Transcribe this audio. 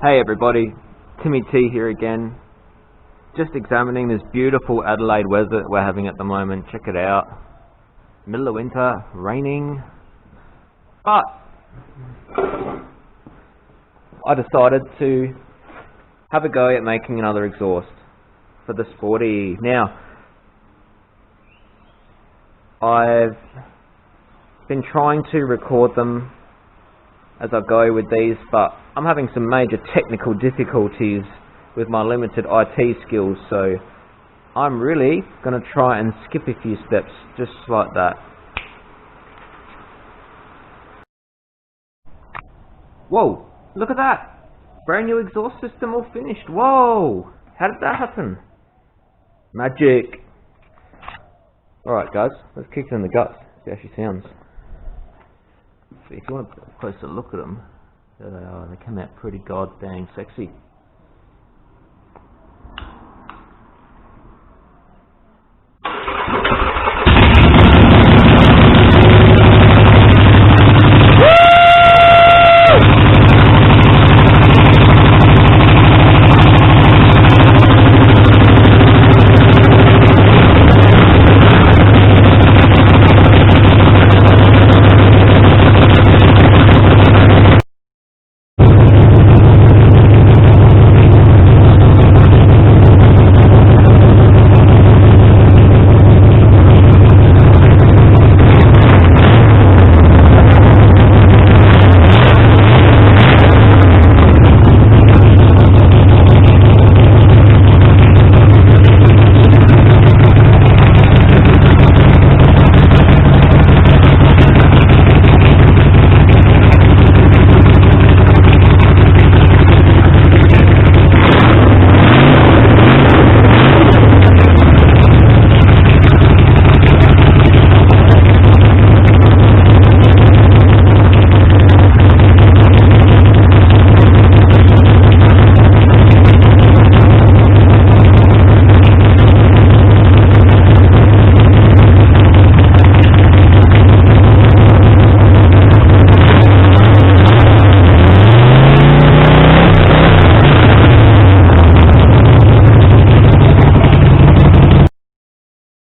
Hey everybody, Timmy T here again. Just examining this beautiful Adelaide weather we're having at the moment. Check it out. Middle of winter, raining. But I decided to have a go at making another exhaust for the Sporty. Now, I've been trying to record them as I go with these, but I'm having some major technical difficulties with my limited IT skills, so I'm really going to try and skip a few steps just like that. Whoa, look at that! Brand new exhaust system all finished. Whoa! How did that happen? Magic! Alright guys, let's kick it in the guts, see how she sounds. If you want a closer look at them, there they are, they come out pretty god dang sexy.